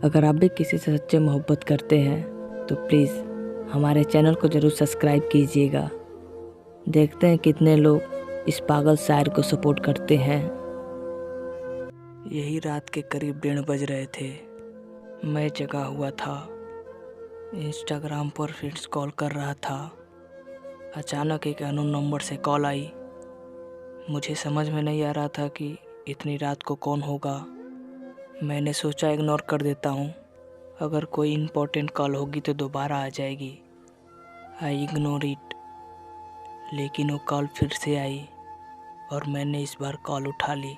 अगर आप भी किसी से सच्चे मोहब्बत करते हैं तो प्लीज़ हमारे चैनल को ज़रूर सब्सक्राइब कीजिएगा। देखते हैं कितने लोग इस पागल शायर को सपोर्ट करते हैं। यही रात के करीब 1:30 बज रहे थे। मैं जगा हुआ था, इंस्टाग्राम पर फ्रेंड्स कॉल कर रहा था। अचानक एक अननोन नंबर से कॉल आई। मुझे समझ में नहीं आ रहा था कि इतनी रात को कौन होगा। मैंने सोचा इग्नोर कर देता हूँ, अगर कोई इम्पोर्टेंट कॉल होगी तो दोबारा आ जाएगी। I ignore it. लेकिन वो कॉल फिर से आई और मैंने इस बार कॉल उठा ली।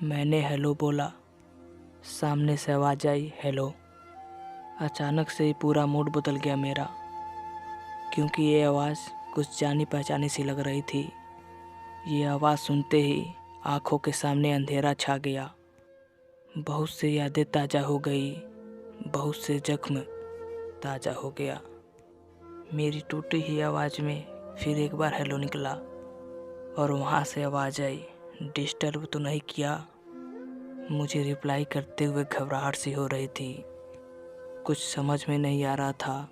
मैंने हेलो बोला, सामने से आवाज़ आई हेलो। अचानक से ही पूरा मूड बदल गया मेरा, क्योंकि ये आवाज़ कुछ जानी पहचानी सी लग रही थी। ये आवाज़ सुनते ही आँखों के सामने अंधेरा छा गया। बहुत सी यादें ताज़ा हो गई, बहुत से जख्म ताज़ा हो गया। मेरी टूटी ही आवाज़ में फिर एक बार हेलो निकला और वहाँ से आवाज़ आई, डिस्टर्ब तो नहीं किया। मुझे रिप्लाई करते हुए घबराहट सी हो रही थी। कुछ समझ में नहीं आ रहा था।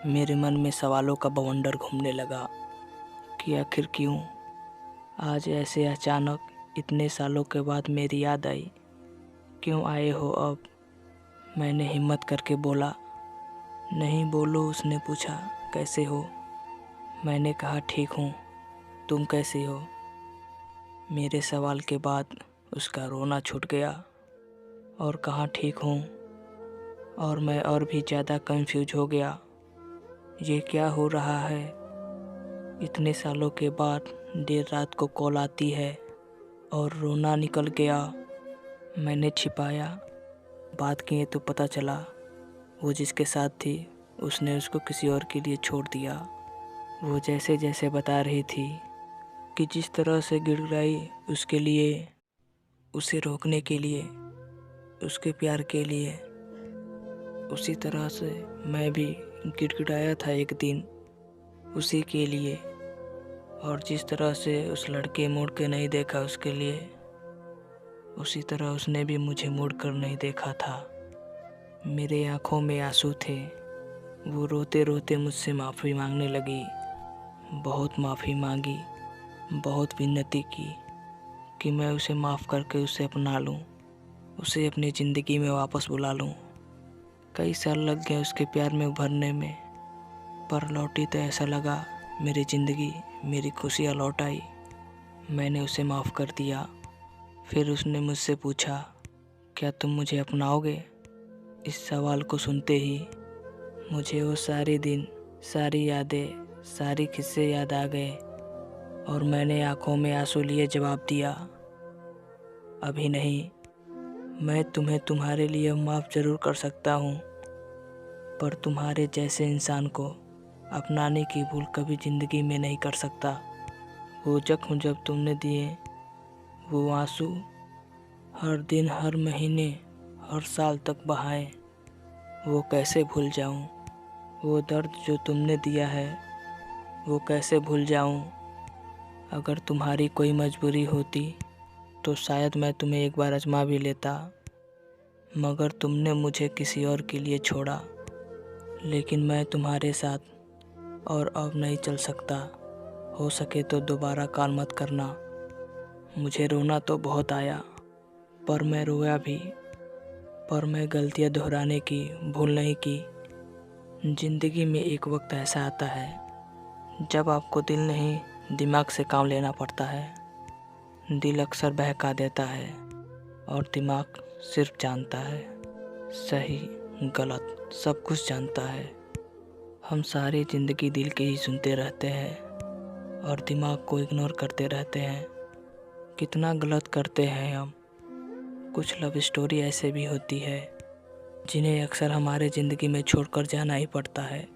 मेरे मन में सवालों का बवंडर घूमने लगा कि आखिर क्यों आज ऐसे अचानक इतने सालों के बाद मेरी याद आई। क्यों आए हो अब? मैंने हिम्मत करके बोला। नहीं बोलो, उसने पूछा कैसे हो? मैंने कहा ठीक हूँ, तुम कैसी हो? मेरे सवाल के बाद उसका रोना छूट गया और कहा ठीक हूँ। और मैं और भी ज़्यादा कंफ्यूज हो गया। ये क्या हो रहा है? इतने सालों के बाद देर रात को कॉल आती है और रोना निकल गया। मैंने छिपाया, बात किए तो पता चला वो जिसके साथ थी उसने उसको किसी और के लिए छोड़ दिया। वो जैसे जैसे बता रही थी कि जिस तरह से गिड़गिड़ाई उसके लिए, उसे रोकने के लिए, उसके प्यार के लिए, उसी तरह से मैं भी गिड़गिड़ाया था एक दिन उसी के लिए। और जिस तरह से उस लड़के मुड़ के नहीं देखा उसके लिए, उसी तरह उसने भी मुझे मुड़ कर नहीं देखा था। मेरे आँखों में आंसू थे। वो रोते रोते मुझसे माफ़ी मांगने लगी। बहुत माफ़ी मांगी, बहुत विनती की कि मैं उसे माफ़ करके उसे अपना लूँ, उसे अपनी ज़िंदगी में वापस बुला लूँ। कई साल लग गए उसके प्यार में उभरने में, पर लौटी तो ऐसा लगा मेरी ज़िंदगी, मेरी खुशियाँ लौट आई। मैंने उसे माफ़ कर दिया। फिर उसने मुझसे पूछा, क्या तुम मुझे अपनाओगे? इस सवाल को सुनते ही मुझे वो सारे दिन, सारी यादें, सारी किस्से याद आ गए और मैंने आंखों में आंसू लिए जवाब दिया, अभी नहीं। मैं तुम्हें तुम्हारे लिए माफ़ ज़रूर कर सकता हूँ, पर तुम्हारे जैसे इंसान को अपनाने की भूल कभी ज़िंदगी में नहीं कर सकता। वो जख्म जब तुमने दिए, वो आंसू हर दिन, हर महीने, हर साल तक बहाए, वो कैसे भूल जाऊँ? वो दर्द जो तुमने दिया है, वो कैसे भूल जाऊँ? अगर तुम्हारी कोई मजबूरी होती तो शायद मैं तुम्हें एक बार आजमा भी लेता, मगर तुमने मुझे किसी और के लिए छोड़ा। लेकिन मैं तुम्हारे साथ और अब नहीं चल सकता। हो सके तो दोबारा कॉल मत करना। मुझे रोना तो बहुत आया, पर मैं रोया भी, पर मैं गलतियाँ दोहराने की भूल नहीं की। ज़िंदगी में एक वक्त ऐसा आता है जब आपको दिल नहीं दिमाग से काम लेना पड़ता है। दिल अक्सर बहका देता है और दिमाग सिर्फ जानता है, सही गलत सब कुछ जानता है। हम सारी ज़िंदगी दिल के ही सुनते रहते हैं और दिमाग को इग्नोर करते रहते हैं। कितना गलत करते हैं हम। कुछ लव स्टोरी ऐसे भी होती है जिन्हें अक्सर हमारे ज़िंदगी में छोड़कर जाना ही पड़ता है।